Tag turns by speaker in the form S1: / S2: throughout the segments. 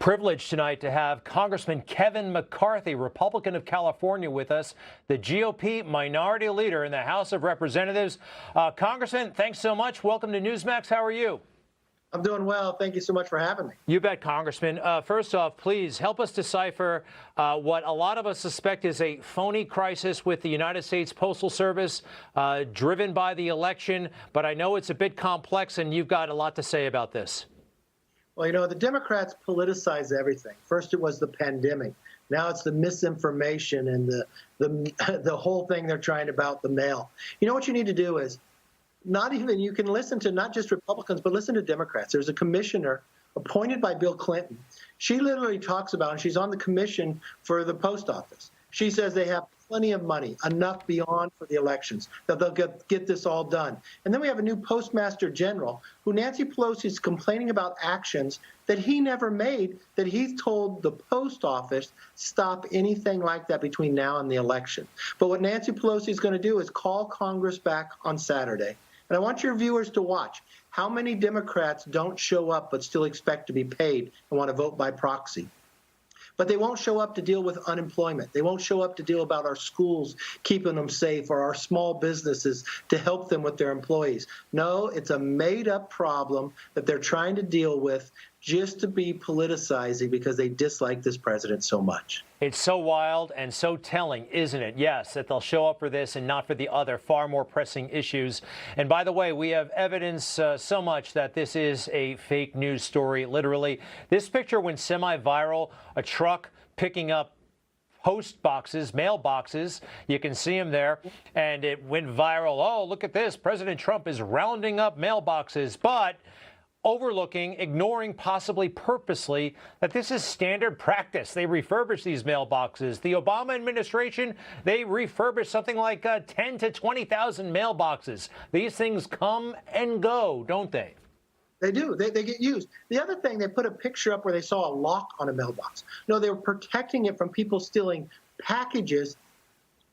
S1: Privileged tonight to have Congressman Kevin McCarthy, Republican of California, with us, the GOP minority leader in the House of Representatives. Congressman, thanks so much. Welcome to Newsmax. How are you?
S2: I'm doing well. Thank you so much for having me.
S1: You bet, Congressman. First off, please help us decipher what a lot of us suspect is a phony crisis with the United States Postal Service, driven by the election. But I know it's a bit complex, and you've got a lot to say about this.
S2: Well, you know, the Democrats politicize everything. First, it was the pandemic. Now it's the misinformation and the whole thing they're trying about the mail. You know what you need to do is you can listen to not just Republicans, but listen to Democrats. There's a commissioner appointed by Bill Clinton. She literally talks about, and she's on the commission for the post office. She says they have plenty of money, enough beyond for the elections, that they'll get this all done. And then we have a new postmaster general who Nancy Pelosi is complaining about actions that he never made, that he's told the post office stop anything like that between now and the election. But what Nancy Pelosi is going to do is call Congress back on Saturday. And I want your viewers to watch how many Democrats don't show up but still expect to be paid and want to vote by proxy. But they won't show up to deal with unemployment. They won't show up to deal about our schools, keeping them safe, or our small businesses to help them with their employees. No, it's a made-up problem that they're trying to deal with just to be politicizing because they dislike this president so much.
S1: It's so wild and so telling, isn't it? Yes, that they'll show up for this and not for the other far more pressing issues. And by the way, we have evidence so much that this is a fake news story, literally. This picture went semi-viral, a truck picking up post boxes, mail boxes. You can see them there. And it went viral. Oh, look at this. President Trump is rounding up mailboxes. But overlooking, ignoring, possibly purposely, that this is standard practice. They refurbish these mailboxes. The Obama administration, they refurbished something like 10 to 20,000 mailboxes. These things come and go, don't they?
S2: They do. They get used. The other thing, they put a picture up where they saw a lock on a mailbox. No, they were protecting it from people stealing packages.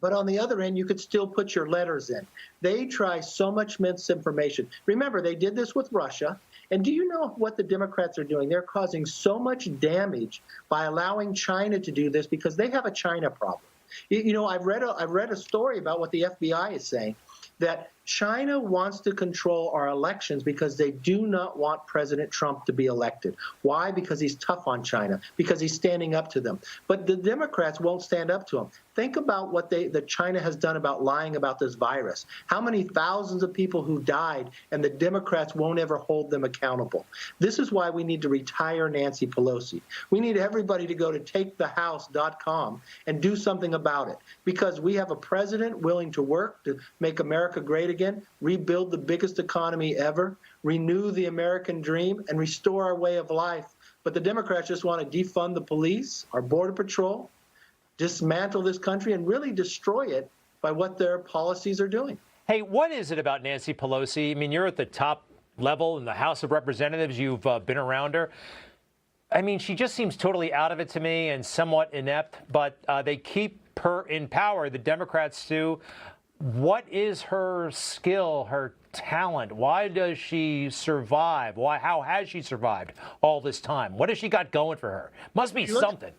S2: But on the other end, you could still put your letters in. They try so much misinformation. Remember, they did this with Russia. And do you know what the Democrats are doing? They're causing so much damage by allowing China to do this because they have a China problem. You know, I've read a story about what the FBI is saying, that China wants to control our elections because they do not want President Trump to be elected. Why? Because he's tough on China, because he's standing up to them. But the Democrats won't stand up to him. Think about what that China has done about lying about this virus. How many thousands of people who died, and the Democrats won't ever hold them accountable. This is why we need to retire Nancy Pelosi. We need everybody to go to takethehouse.com and do something about it, because we have a president willing to work to make America great again, rebuild the biggest economy ever, renew the American dream, and restore our way of life. But the Democrats just want to defund the police, our border patrol, dismantle this country, and really destroy it by what their policies are doing.
S1: Hey, what is it about Nancy Pelosi? I mean, you're at the top level in the House of Representatives. You've been around her. I mean, she just seems totally out of it to me and somewhat inept, but they keep her in power, the Democrats do. What is her skill, her talent? Why does she survive? How has she survived all this time? What has she got going for her? Must be something.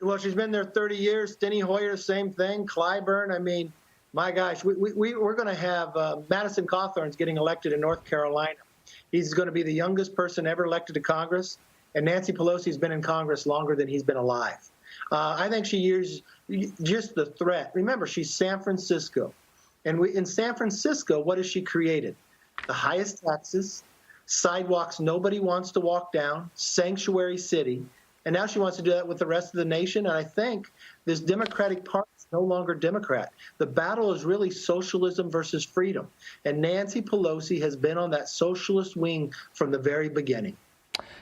S2: Well, she's been there 30 years. Steny Hoyer, same thing. Clyburn, I mean, my gosh, we're going to have Madison Cawthorn's getting elected in North Carolina. He's going to be the youngest person ever elected to Congress, and Nancy Pelosi's been in Congress longer than he's been alive. I think she used just the threat. Remember, she's San Francisco. And in San Francisco, what has she created? The highest taxes, sidewalks nobody wants to walk down, sanctuary city. And now she wants to do that with the rest of the nation. And I think this Democratic Party is no longer Democrat. The battle is really socialism versus freedom. And Nancy Pelosi has been on that socialist wing from the very beginning.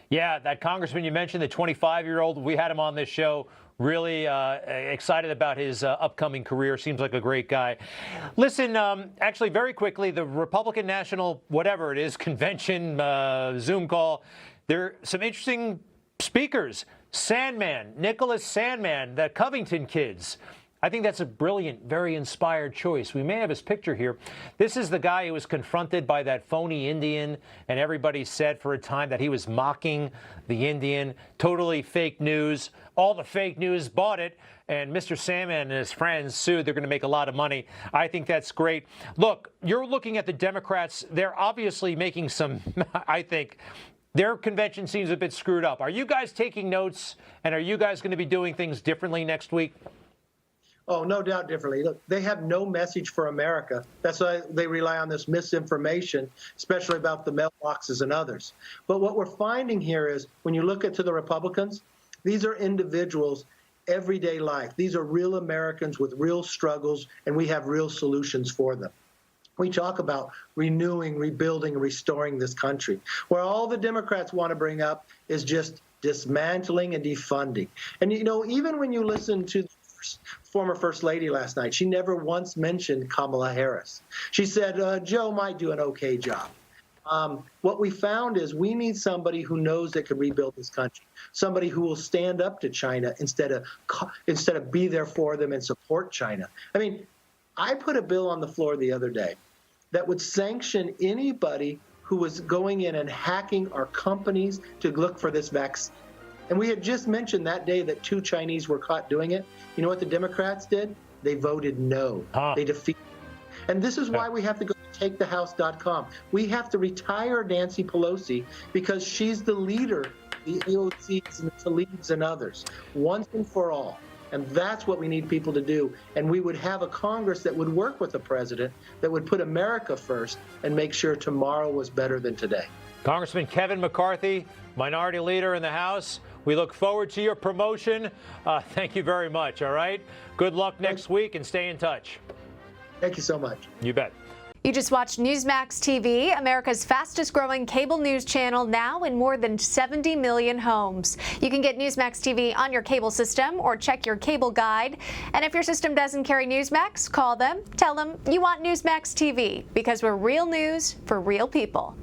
S1: Yeah, that congressman you mentioned, the 25-year-old, we had him on this show. Really excited about his upcoming career. Seems like a great guy. Listen, actually, very quickly, the Republican National, whatever it is, convention, Zoom call, there are some interesting speakers. Sandman, Nicholas Sandman, the Covington kids. I think that's a brilliant, very inspired choice. We may have his picture here. This is the guy who was confronted by that phony Indian, and everybody said for a time that he was mocking the Indian. Totally fake news. All the fake news bought it, and Mr. Salmon and his friends sued. They're going to make a lot of money. I think that's great. Look, you're looking at the Democrats. They're obviously making some, I think, their convention seems a bit screwed up. Are you guys taking notes, and are you guys going to be doing things differently next week?
S2: Oh, no doubt differently. Look, they have no message for America. That's why they rely on this misinformation, especially about the mailboxes and others. But what we're finding here is when you look at to the Republicans, these are individuals, everyday life. These are real Americans with real struggles, and we have real solutions for them. We talk about renewing, rebuilding, and restoring this country. Where all the Democrats want to bring up is just dismantling and defunding. And, you know, even when you listen to former First Lady last night, she never once mentioned Kamala Harris. She said Joe might do an okay job. What we found is we need somebody who knows that can rebuild this country, somebody who will stand up to China instead of be there for them and support China. I mean, I put a bill on the floor the other day that would sanction anybody who was going in and hacking our companies to look for this vaccine. And we had just mentioned that day that 2 Chinese were caught doing it. You know what the Democrats did? They voted no. They defeated. And this is why we have to go to takethehouse.com. We have to retire Nancy Pelosi because she's the leader, the AOCs and the Tlaibs and others, once and for all. And that's what we need people to do. And we would have a Congress that would work with the president, that would put America first and make sure tomorrow was better than today.
S1: Congressman Kevin McCarthy, Minority Leader in the House. We look forward to your promotion. Thank you very much, all right? Good luck next week and stay in touch.
S2: Thank you so much.
S1: You bet.
S3: You just watched Newsmax TV, America's fastest growing cable news channel, now in more than 70 million homes. You can get Newsmax TV on your cable system or check your cable guide. And if your system doesn't carry Newsmax, call them, tell them you want Newsmax TV, because we're real news for real people.